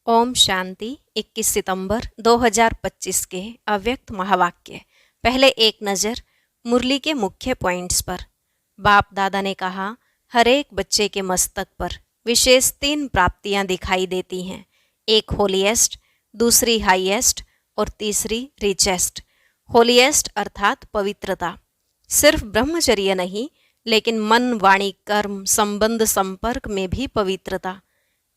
ओम शांति। 21 सितंबर 2025 के अव्यक्त महावाक्य। पहले एक नज़र मुरली के मुख्य पॉइंट्स पर। बाप दादा ने कहा, हर एक बच्चे के मस्तक पर विशेष 3 प्राप्तियां दिखाई देती हैं। एक होलीएस्ट, दूसरी हाईएस्ट और तीसरी रिचेस्ट। होलीएस्ट अर्थात पवित्रता, सिर्फ ब्रह्मचर्य नहीं लेकिन मन वाणी कर्म संबंध संपर्क में भी पवित्रता।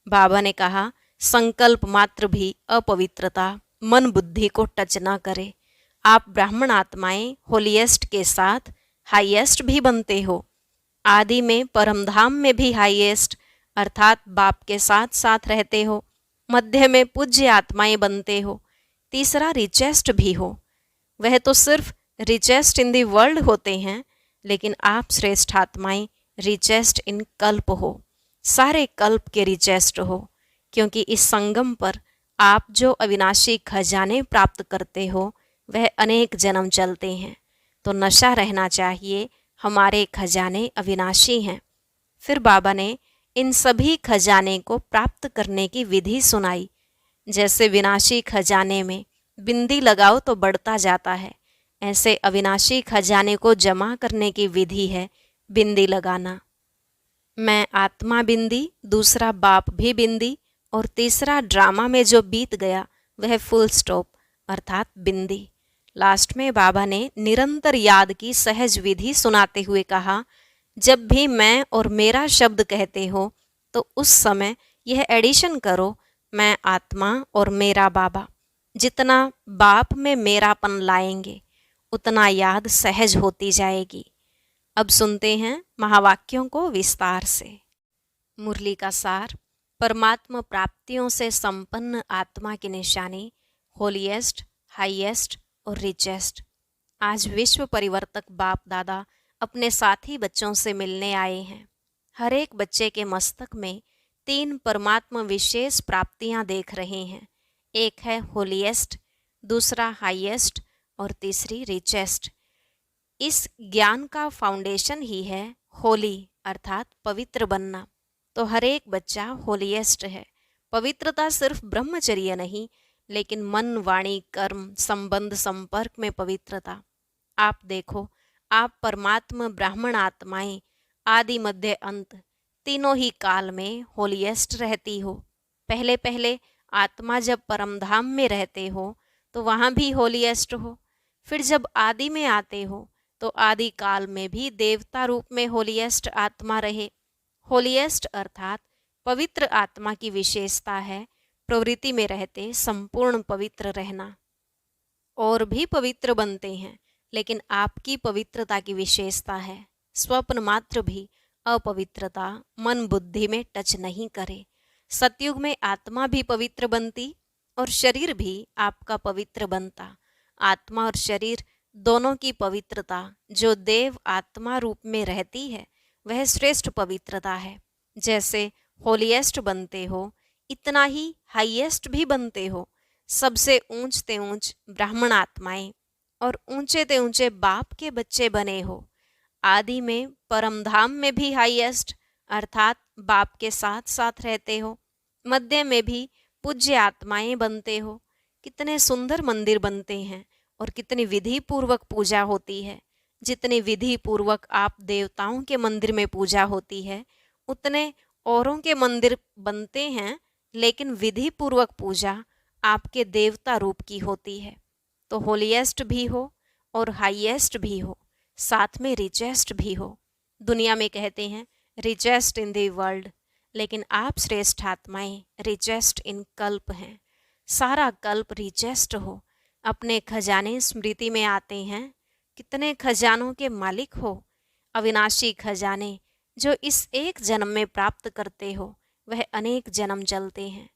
बाबा ने कहा, संकल्प मात्र भी अपवित्रता मन बुद्धि को टच न करे। आप ब्राह्मण आत्माएं होलीएस्ट के साथ हाईएस्ट भी बनते हो। आदि में परमधाम में भी हाईएस्ट अर्थात बाप के साथ साथ रहते हो। मध्य में पूज्य आत्माएं बनते हो। तीसरा रिचेस्ट भी हो। वह तो सिर्फ रिचेस्ट इन दी वर्ल्ड होते हैं, लेकिन आप श्रेष्ठ आत्माएं रिचेस्ट इन कल्प हो। सारे कल्प के रिचेस्ट हो, क्योंकि इस संगम पर आप जो अविनाशी खजाने प्राप्त करते हो वह अनेक जन्म चलते हैं। तो नशा रहना चाहिए, हमारे खजाने अविनाशी हैं। फिर बाबा ने इन सभी खजाने को प्राप्त करने की विधि सुनाई। जैसे विनाशी खजाने में बिंदी लगाओ तो बढ़ता जाता है, ऐसे अविनाशी खजाने को जमा करने की विधि है बिंदी लगाना। मैं आत्मा बिंदी, दूसरा बाप भी बिंदी और तीसरा ड्रामा में जो बीत गया वह फुल स्टॉप अर्थात बिंदी। लास्ट में बाबा ने निरंतर याद की सहज विधि सुनाते हुए कहा, जब भी मैं और मेरा शब्द कहते हो तो उस समय यह एडिशन करो, मैं आत्मा और मेरा बाबा। जितना बाप में मेरापन लाएंगे उतना याद सहज होती जाएगी। अब सुनते हैं महावाक्यों को विस्तार से। मुरली का सार। परमात्मा प्राप्तियों से संपन्न आत्मा की निशानी होलीएस्ट, हाईएस्ट और रिचेस्ट। आज विश्व परिवर्तक बाप दादा अपने साथी बच्चों से मिलने आए हैं। हर एक बच्चे के मस्तक में 3 परमात्मा विशेष प्राप्तियां देख रहे हैं। एक है होलीएस्ट, दूसरा हाईएस्ट और तीसरी रिचेस्ट। इस ज्ञान का फाउंडेशन ही है होली अर्थात पवित्र बनना। तो हर एक बच्चा होलीएस्ट है। पवित्रता सिर्फ ब्रह्मचर्य नहीं लेकिन मन वाणी कर्म संबंध संपर्क में पवित्रता। आप देखो, आप परमात्मा ब्राह्मण आत्माएं आदि मध्य अंत तीनों ही काल में होलीएस्ट रहती हो। पहले पहले आत्मा जब परमधाम में रहते हो तो वहाँ भी होलीएस्ट हो। फिर जब आदि में आते हो तो आदि काल में भी देवता रूप में होलीएस्ट आत्मा रहे। होलीएस्ट अर्थात पवित्र आत्मा की विशेषता है प्रवृत्ति में रहते संपूर्ण पवित्र रहना। और भी पवित्र बनते हैं, लेकिन आपकी पवित्रता की विशेषता है स्वप्न मात्र भी अपवित्रता मन बुद्धि में टच नहीं करे। सतयुग में आत्मा भी पवित्र बनती और शरीर भी आपका पवित्र बनता। आत्मा और शरीर दोनों की पवित्रता जो देव आत्मा रूप में रहती है वह श्रेष्ठ पवित्रता है। जैसे होलीएस्ट बनते हो इतना ही हाईएस्ट भी बनते हो। सबसे ऊंचते ऊंच ब्राह्मण आत्माएं और ऊंचे ते ऊंचे बाप के बच्चे बने हो। आदि में परमधाम में भी हाईएस्ट अर्थात बाप के साथ साथ रहते हो। मध्य में भी पूज्य आत्माएं बनते हो। कितने सुंदर मंदिर बनते हैं और कितनी विधि पूर्वक पूजा होती है। जितनी विधि पूर्वक आप देवताओं के मंदिर में पूजा होती है उतने औरों के मंदिर बनते हैं, लेकिन विधि पूर्वक पूजा आपके देवता रूप की होती है। तो होलीएस्ट भी हो और हाईएस्ट भी हो, साथ में रिचेस्ट भी हो। दुनिया में कहते हैं रिचेस्ट इन द वर्ल्ड, लेकिन आप श्रेष्ठ आत्माएं रिचेस्ट इन कल्प हैं। सारा कल्प रिचेस्ट हो। अपने खजाने स्मृति में आते हैं। कितने खजानों के मालिक हो। अविनाशी खजाने जो इस एक जन्म में प्राप्त करते हो वह अनेक जन्म चलते हैं।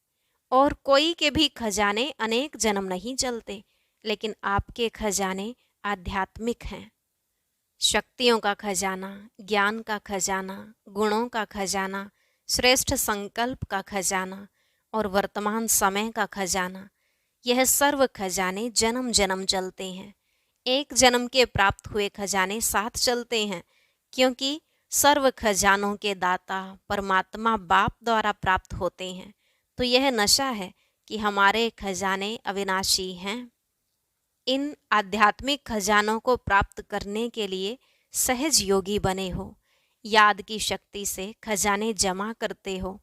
और कोई के भी खजाने अनेक जन्म नहीं चलते, लेकिन आपके खजाने आध्यात्मिक हैं। शक्तियों का खजाना, ज्ञान का खजाना, गुणों का खजाना, श्रेष्ठ संकल्प का खजाना और वर्तमान समय का खजाना। यह सर्व खजाने जन्म जन्म चलते हैं। एक जन्म के प्राप्त हुए खजाने साथ चलते हैं, क्योंकि सर्व खजानों के दाता परमात्मा बाप द्वारा प्राप्त होते हैं। तो यह नशा है कि हमारे खजाने अविनाशी हैं। इन आध्यात्मिक खजानों को प्राप्त करने के लिए सहज योगी बने हो, याद की शक्ति से खजाने जमा करते हो।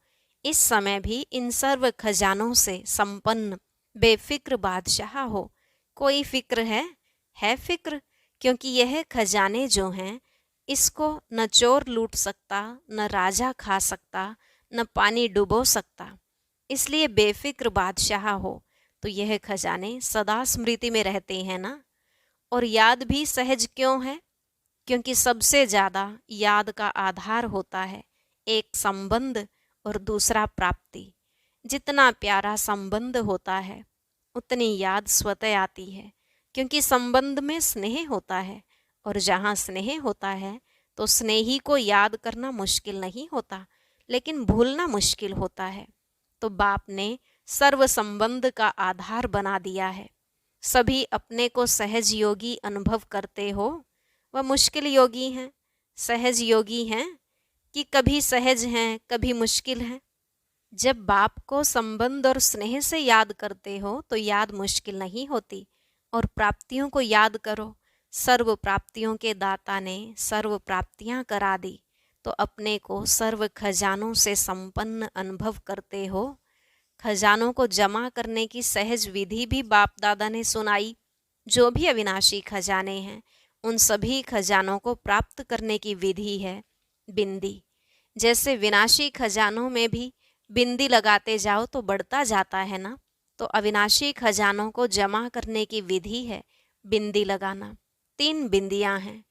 इस समय भी इन सर्व खजानों से संपन्न बेफिक्र बादशाह हो। कोई फिक्र है फिक्र, क्योंकि यह खजाने जो हैं, इसको न चोर लूट सकता, न राजा खा सकता, न पानी डुबो सकता। इसलिए बेफिक्र बादशाह हो, तो यह खजाने सदा स्मृति में रहते हैं ना। और याद भी सहज क्यों है? क्योंकि सबसे ज़्यादा याद का आधार होता है एक संबंध और दूसरा प्राप्ति। जितना प्यारा संबंध होता है उतनी याद स्वतः आती है, क्योंकि संबंध में स्नेह होता है, और जहाँ स्नेह होता है तो स्नेही को याद करना मुश्किल नहीं होता, लेकिन भूलना मुश्किल होता है। तो बाप ने सर्व संबंध का आधार बना दिया है। सभी अपने को सहज योगी अनुभव करते हो, वह मुश्किल योगी हैं। सहज योगी हैं कि कभी सहज हैं कभी मुश्किल हैं। जब बाप को संबंध और स्नेह से याद करते हो तो याद मुश्किल नहीं होती। और प्राप्तियों को याद करो। सर्व प्राप्तियों के दाता ने सर्व प्राप्तियां करा दी, तो अपने को सर्व खजानों से संपन्न अनुभव करते हो। खजानों को जमा करने की सहज विधि भी बाप दादा ने सुनाई। जो भी अविनाशी खजाने हैं, उन सभी खजानों को प्राप्त करने की विधि है बिंदी। जैसे विनाशी खजानों में भी बिंदी लगाते जाओ तो बढ़ता जाता है ना, तो अविनाशी खजानों को जमा करने की विधि है बिंदी लगाना। 3 बिंदियां हैं।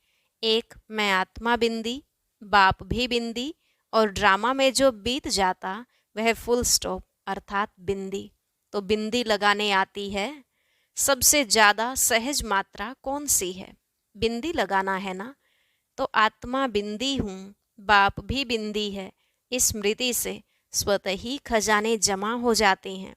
एक मैं आत्मा बिंदी, बाप भी बिंदी, और ड्रामा में जो बीत जाता वह फुल स्टॉप अर्थात बिंदी। तो बिंदी लगाने आती है। सबसे ज़्यादा सहज मात्रा कौन सी है? बिंदी लगाना है ना। तो आत्मा बिंदी हूँ, बाप भी बिंदी है, इस स्मृति से स्वतः ही खजाने जमा हो जाते हैं।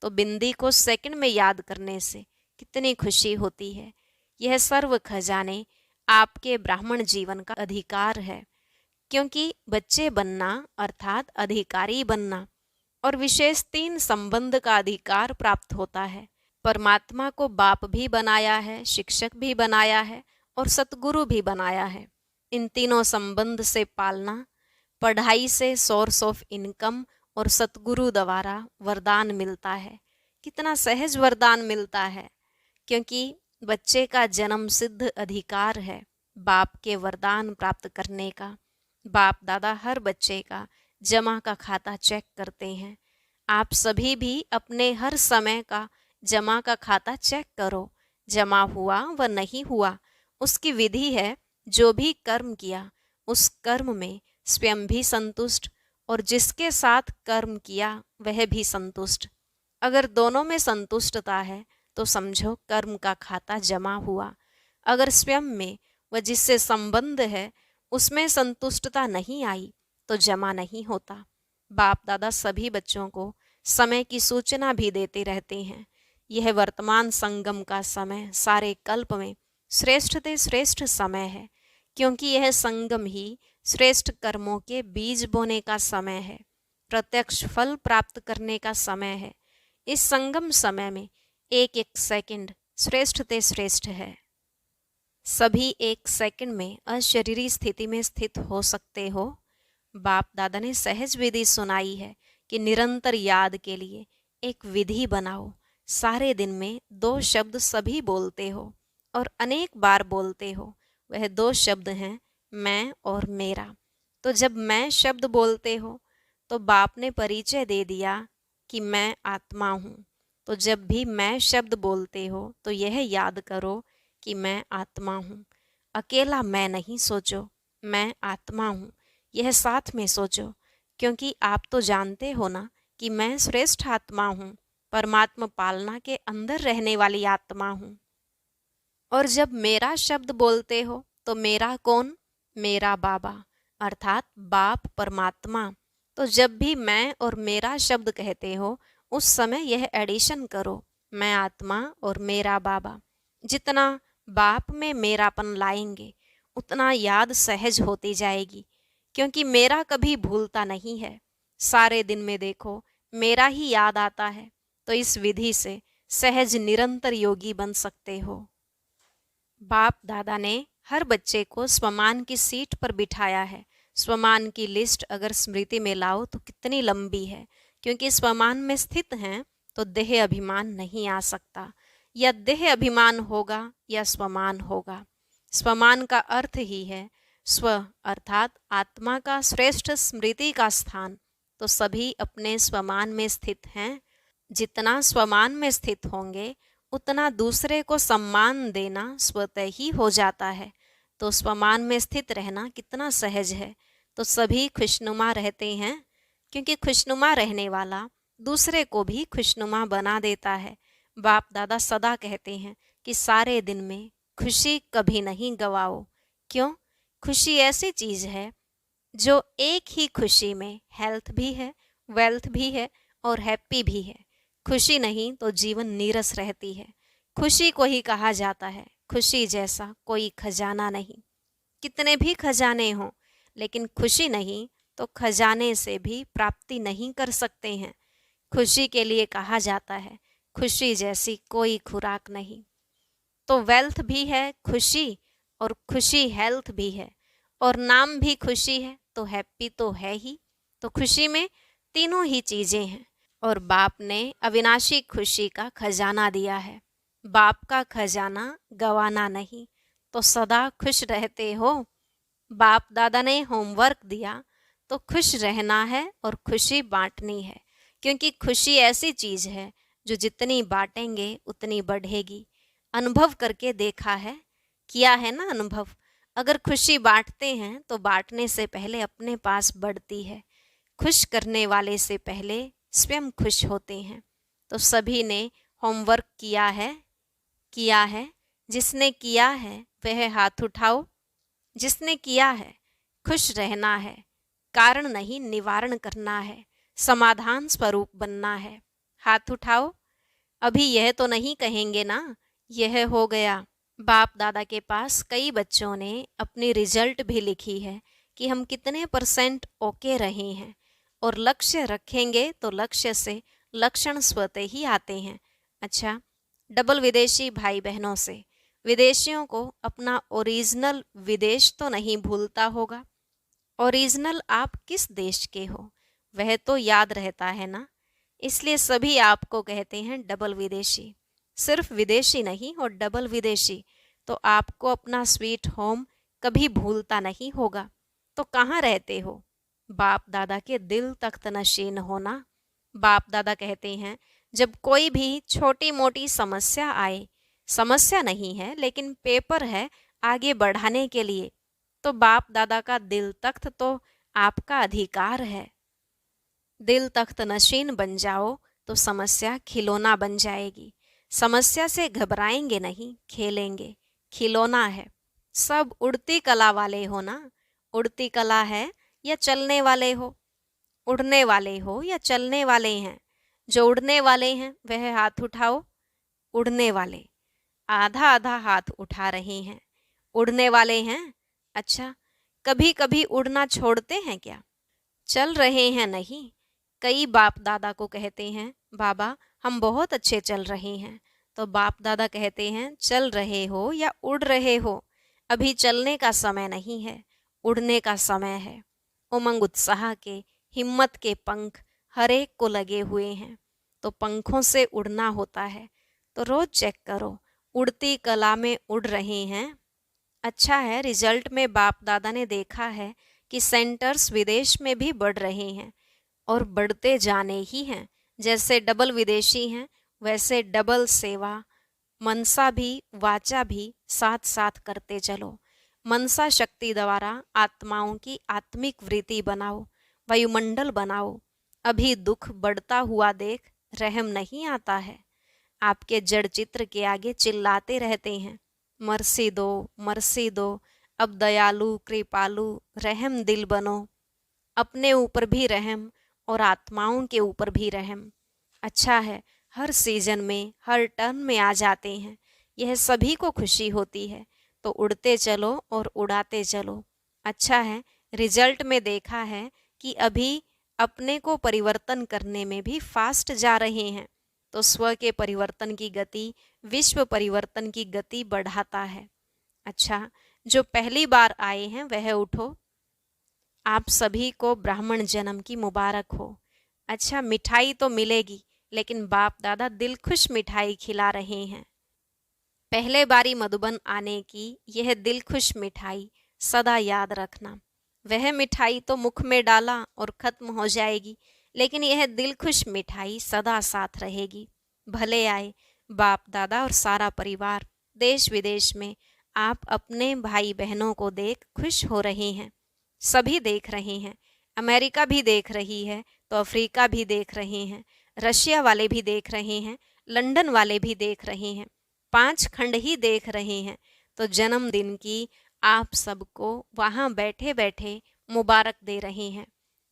तो बिंदी को सेकंड में याद करने से कितनी खुशी होती है। यह सर्व खजाने आपके ब्राह्मण जीवन का अधिकार है, क्योंकि बच्चे बनना अर्थात अधिकारी बनना और विशेष 3 संबंध का अधिकार प्राप्त होता है। परमात्मा को बाप भी बनाया है, शिक्षक भी बनाया है और सतगुरु भी बनाया है। इन तीनों संबंध से पालना, पढ़ाई से सोर्स ऑफ इनकम और सतगुरु द्वारा वरदान मिलता है। कितना सहज वरदान मिलता है, क्योंकि बच्चे का जन्म सिद्ध अधिकार है बाप के वरदान प्राप्त करने का। बाप दादा हर बच्चे का जमा का खाता चेक करते हैं। आप सभी भी अपने हर समय का जमा का खाता चेक करो। जमा हुआ व नहीं हुआ, उसकी विधि है। जो भी कर्म किया उस कर्म में स्वयं भी संतुष्ट और जिसके साथ कर्म किया वह भी संतुष्ट। अगर दोनों में संतुष्टता है तो समझो कर्म का खाता जमा हुआ। अगर स्वयं में व जिससे संबंध है उसमें संतुष्टता नहीं आई तो जमा नहीं होता। बाप दादा सभी बच्चों को समय की सूचना भी देते रहते हैं। यह वर्तमान संगम का समय सारे कल्प में श्रेष्ठ से श्रेष्ठ समय है, क्योंकि यह संगम ही श्रेष्ठ कर्मों के बीज बोने का समय है, प्रत्यक्ष फल प्राप्त करने का समय है। इस संगम समय में एक एक सेकंड श्रेष्ठ से श्रेष्ठ है। सभी एक सेकंड में अशरीरी स्थिति में स्थित हो सकते हो। बाप दादा ने सहज विधि सुनाई है कि निरंतर याद के लिए एक विधि बनाओ। सारे दिन में 2 शब्द सभी बोलते हो और अनेक बार बोलते हो। वह 2 शब्द हैं मैं और मेरा। तो जब मैं शब्द बोलते हो तो बाप ने परिचय दे दिया कि मैं आत्मा हूँ। तो जब भी मैं शब्द बोलते हो तो यह याद करो कि मैं आत्मा हूँ। अकेला मैं नहीं सोचो, मैं आत्मा हूँ, यह साथ में सोचो, क्योंकि आप तो जानते हो ना कि मैं श्रेष्ठ आत्मा हूँ, परमात्मा पालना के अंदर रहने वाली आत्मा हूँ। और जब मेरा शब्द बोलते हो तो मेरा कौन? मेरा बाबा अर्थात बाप परमात्मा। तो जब भी मैं और मेरा शब्द कहते हो उस समय यह एडिशन करो, मैं आत्मा और मेरा बाबा। जितना बाप में मेरापन लाएंगे उतना याद सहज होती जाएगी, क्योंकि मेरा कभी भूलता नहीं है। सारे दिन में देखो मेरा ही याद आता है, तो इस विधि से सहज निरंतर योगी बन सकते हो। बाप दादा ने हर बच्चे को स्वमान की सीट पर बिठाया है। स्वमान की लिस्ट अगर स्मृति में लाओ तो कितनी लंबी है, क्योंकि स्वमान में स्थित हैं तो देह अभिमान नहीं आ सकता। या देह अभिमान होगा या स्वमान होगा। स्वमान का अर्थ ही है स्व, अर्थात आत्मा का श्रेष्ठ स्मृति का स्थान। तो सभी अपने स्वमान में स्थित हैं। जितना स्वमान में स्थित होंगे उतना दूसरे को सम्मान देना स्वतः ही हो जाता है। तो स्वमान में स्थित रहना कितना सहज है। तो सभी खुशनुमा रहते हैं, क्योंकि खुशनुमा रहने वाला दूसरे को भी खुशनुमा बना देता है। बाप दादा सदा कहते हैं कि सारे दिन में खुशी कभी नहीं गवाओ। क्यों? खुशी ऐसी चीज है जो एक ही खुशी में हेल्थ भी है, वेल्थ भी है और हैप्पी भी है। खुशी नहीं तो जीवन नीरस रहती है। खुशी को ही कहा जाता है खुशी जैसा कोई खजाना नहीं। कितने भी खजाने हों, लेकिन खुशी नहीं तो खजाने से भी प्राप्ति नहीं कर सकते हैं। खुशी के लिए कहा जाता है खुशी जैसी कोई खुराक नहीं। तो वेल्थ भी है खुशी, और खुशी हेल्थ भी है, और नाम भी खुशी है, तो हैप्पी तो है ही। तो खुशी में तीनों ही चीजें हैं। और बाप ने अविनाशी खुशी का खजाना दिया है। बाप का खजाना गवाना नहीं, तो सदा खुश रहते हो। बाप दादा ने होमवर्क दिया तो खुश रहना है और खुशी बांटनी है, क्योंकि खुशी ऐसी चीज है जो जितनी बांटेंगे उतनी बढ़ेगी। अनुभव करके देखा है, किया है ना अनुभव। अगर खुशी बांटते हैं तो बांटने से पहले अपने पास बढ़ती है। खुश करने वाले से पहले स्वयं खुश होते हैं। तो सभी ने होमवर्क किया है। जिसने किया है वह हाथ उठाओ। जिसने किया है, खुश रहना है, कारण नहीं निवारण करना है, समाधान स्वरूप बनना है। हाथ उठाओ। अभी यह तो नहीं कहेंगे ना यह हो गया। बाप दादा के पास कई बच्चों ने अपनी रिजल्ट भी लिखी है कि हम कितने % ओके रहे हैं। और लक्ष्य रखेंगे तो लक्ष्य से लक्षण स्वतः ही आते हैं। अच्छा, डबल विदेशी भाई बहनों से, विदेशियों को अपना ओरिजिनल विदेश तो नहीं भूलता होगा। ओरिजिनल आप किस देश के हो वह तो याद रहता है ना। इसलिए सभी आपको कहते हैं डबल विदेशी। सिर्फ विदेशी नहीं और डबल विदेशी। तो आपको अपना स्वीट होम कभी भूलता नहीं होगा। तो कहाँ रहते हो? बाप दादा के दिल तख्त नशीन होना। बाप दादा कहते हैं जब कोई भी छोटी मोटी समस्या आए, समस्या नहीं है लेकिन पेपर है आगे बढ़ाने के लिए, तो बाप दादा का दिल तख्त तो आपका अधिकार है। दिल तख्त नशीन बन जाओ तो समस्या खिलौना बन जाएगी। समस्या से घबराएंगे नहीं, खेलेंगे। खिलौना है। सब उड़ती कला वाले हो ना। उड़ती कला है या चलने वाले हो? उड़ने वाले हो या चलने वाले हैं? जो उड़ने वाले हैं वह हाथ उठाओ। उड़ने वाले आधा आधा हाथ उठा रहे हैं। उड़ने वाले हैं। अच्छा, कभी कभी उड़ना छोड़ते हैं क्या? चल रहे हैं नहीं। कई बाप दादा को कहते हैं बाबा हम बहुत अच्छे चल रहे हैं। तो बाप दादा कहते हैं चल रहे हो या उड़ रहे हो, अभी चलने का समय नहीं है, उड़ने का समय है। उमंग उत्साह के, हिम्मत के पंख हर एक को लगे हुए हैं। तो पंखों से उड़ना होता है। तो रोज चेक करो उड़ती कला में उड़ रहे हैं। अच्छा है, रिजल्ट में बाप दादा ने देखा है कि सेंटर्स विदेश में भी बढ़ रहे हैं और बढ़ते जाने ही हैं। जैसे डबल विदेशी हैं वैसे डबल सेवा, मनसा भी वाचा भी साथ साथ करते चलो। मनसा शक्ति द्वारा आत्माओं की आत्मिक वृत्ति बनाओ, वायुमंडल बनाओ। अभी दुख बढ़ता हुआ देख रहम नहीं आता है। आपके जड़ चित्र के आगे चिल्लाते रहते हैं मर्सी दो, मर्सी दो। अब दयालु कृपालु रहम दिल बनो। अपने ऊपर भी रहम और आत्माओं के ऊपर भी रहम। अच्छा है, हर सीजन में हर टर्न में आ जाते हैं। यह सभी को खुशी होती है। तो उड़ते चलो और उड़ाते चलो। अच्छा है, रिजल्ट में देखा है कि अभी अपने को परिवर्तन करने में भी फास्ट जा रहे हैं, तो स्व के परिवर्तन की गति विश्व परिवर्तन की गति बढ़ाता है। अच्छा, जो पहली बार आए हैं वह उठो। आप सभी को ब्राह्मण जन्म की मुबारक हो। अच्छा, मिठाई तो मिलेगी, लेकिन बाप दादा दिल खुश मिठाई खिला रहे हैं। पहले बारी मधुबन आने की यह दिल खुश मिठाई सदा याद रखना। वह मिठाई तो मुख में डाला और खत्म हो जाएगी, लेकिन यह दिल खुश मिठाई सदा साथ रहेगी। भले आए बाप दादा और सारा परिवार। देश विदेश में आप अपने भाई बहनों को देख खुश हो रहे हैं। सभी देख रहे हैं। अमेरिका भी देख रही है, तो अफ्रीका भी देख रहे हैं, रशिया वाले भी देख रहे हैं, लंदन वाले भी देख रहे हैं, 5 खंड ही देख रहे हैं। तो जन्मदिन की आप सबको वहाँ बैठे बैठे मुबारक दे रहे हैं।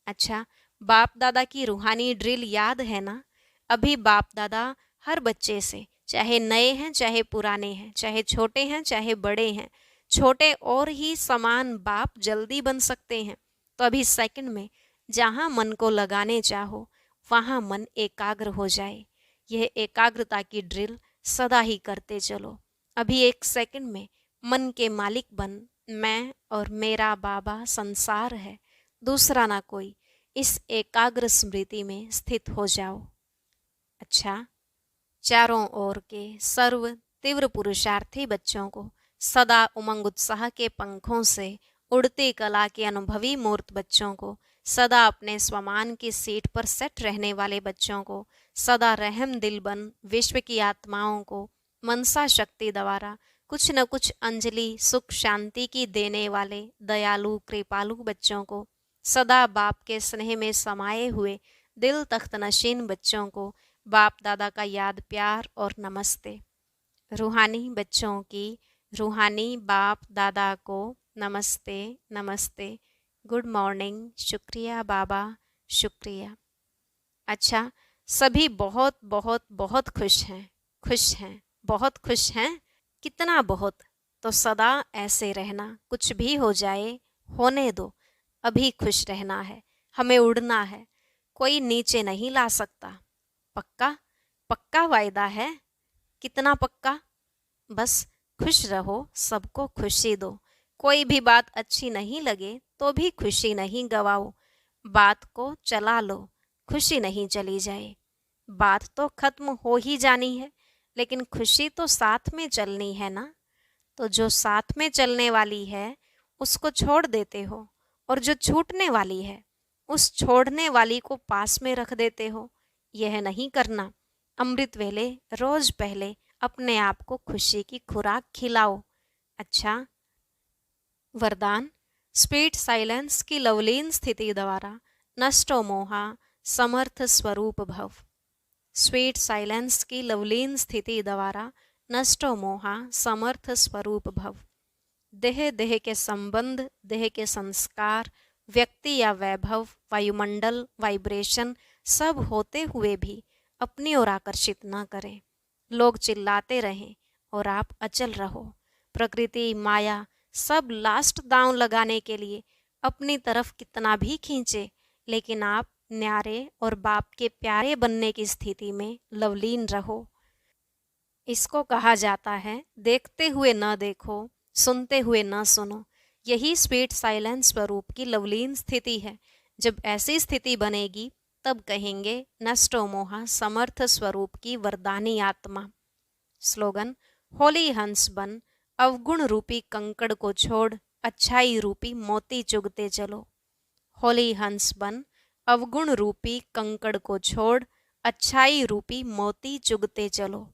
अच्छा, बाप दादा की रूहानी ड्रिल याद है ना? अभी बाप दादा हर बच्चे से, चाहे नए हैं चाहे पुराने हैं, चाहे छोटे हैं चाहे बड़े हैं, छोटे और ही समान बाप जल्दी बन सकते हैं। तो अभी सेकंड में जहाँ मन को लगाने चाहो वहाँ मन एकाग्र हो जाए। यह एकाग्रता की ड्रिल सदा ही करते चलो। अभी 1 सेकंड में मन के मालिक बन। मैं और मेरा बाबा संसार है, दूसरा ना कोई। इस एकाग्र स्मृति में स्थित हो जाओ। अच्छा, चारों ओर के सर्व तीव्र पुरुषार्थी बच्चों को, सदा उमंग उत्साह के पंखों से उड़ती कला के अनुभवी मूर्त बच्चों को, सदा अपने स्वमान की सीट पर सेट रहने वाले बच्चों को, सदा रहम दिल बन विश्व की आत्माओं को मनसा शक्ति द्वारा कुछ न कुछ अंजलि सुख शांति की देने वाले दयालु कृपालु बच्चों को, सदा बाप के स्नेह में समाये हुए दिल तख्त नशीन बच्चों को बाप दादा का याद प्यार और नमस्ते। रूहानी बच्चों की रूहानी बाप दादा को नमस्ते नमस्ते, गुड मॉर्निंग, शुक्रिया बाबा, शुक्रिया। अच्छा, सभी बहुत बहुत बहुत खुश हैं, बहुत खुश हैं। कितना बहुत? तो सदा ऐसे रहना, कुछ भी हो जाए होने दो, अभी खुश रहना है, हमें उड़ना है, कोई नीचे नहीं ला सकता। पक्का? पक्का वायदा है? कितना पक्का? बस खुश रहो, सबको खुशी दो। कोई भी बात अच्छी नहीं लगे तो भी खुशी नहीं गवाओ, बात को चला लो, खुशी नहीं चली जाए। बात तो खत्म हो ही जानी है, लेकिन खुशी तो साथ में चलनी है ना। तो जो साथ में चलने वाली है उसको छोड़ देते हो, और जो छूटने वाली है उस छोड़ने वाली को पास में रख देते हो। यह नहीं करना। अमृत वेले रोज पहले अपने आप को खुशी की खुराक खिलाओ। अच्छा, वरदान। स्वीट साइलेंस की लवलीन स्थिति द्वारा नष्टो मोहा समर्थ स्वरूप भव। स्वीट साइलेंस की लवलीन स्थिति द्वारा नष्टो मोहा समर्थ स्वरूप भव। देह देह के संबंध, देह के संस्कार, व्यक्ति या वैभव, वायुमंडल, वाइब्रेशन सब होते हुए भी अपनी ओर आकर्षित न करें। लोग चिल्लाते रहें और आप अचल रहो। प्रकृति, माया सब लास्ट दांव लगाने के लिए अपनी तरफ कितना भी खींचे, लेकिन आप न्यारे और बाप के प्यारे बनने की स्थिति में लवलीन रहो। इसको कहा जाता है देखते हुए न देखो, सुनते हुए न सुनो। यही स्वीट साइलेंस स्वरूप की लवलीन स्थिति है। जब ऐसी स्थिति बनेगी तब कहेंगे नष्टो मोहा समर्थ स्वरूप की वरदानी आत्मा। स्लोगन। होली हंस बन, अवगुण रूपी कंकड़ को छोड़, अच्छाई रूपी मोती चुगते चलो। होली हंस बन, अवगुण रूपी कंकड़ को छोड़, अच्छाई रूपी मोती चुगते चलो।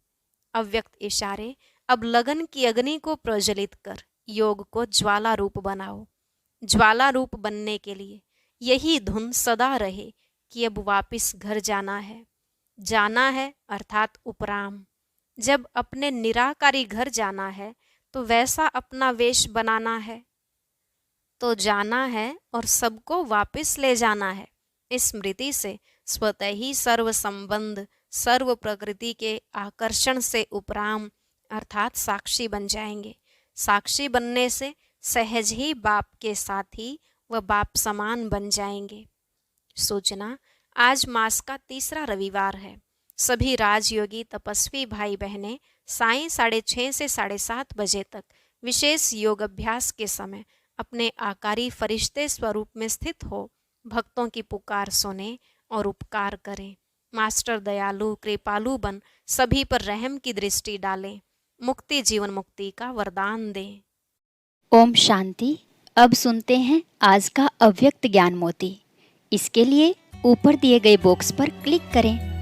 अव्यक्त इशारे। अब लगन की अग्नि को प्रज्वलित कर योग को ज्वाला रूप बनाओ। ज्वाला रूप बनने के लिए यही धुन सदा रहे कि अब वापिस घर जाना है। जाना है अर्थात उपराम। जब अपने निराकारी घर जाना है तो वैसा अपना वेश बनाना है। तो जाना है और सबको वापिस ले जाना है। इस स्मृति से स्वतः ही सर्व संबंध, सर्व प्रकृति के आकर्षण से उपराम अर्थात साक्षी बन जाएंगे। साक्षी बनने से सहज ही बाप के साथी व बाप समान बन जाएंगे। सूचना, आज मास का तीसरा रविवार है। सभी राजयोगी तपस्वी भाई बहनें सायं 6:30 से 7:30 बजे तक विशेष योग अभ्यास के समय अपने आकारी फरिश्ते स्वरूप में स्थित हो भक्तों की पुकार सुने और उपकार करें। मास्टर दयालु कृपालु बन सभी पर रहम की दृष्टि डालें, मुक्ति जीवन मुक्ति का वरदान दें। ओम शांति। अब सुनते हैं आज का अव्यक्त ज्ञान मोती। इसके लिए ऊपर दिए गए बॉक्स पर क्लिक करें।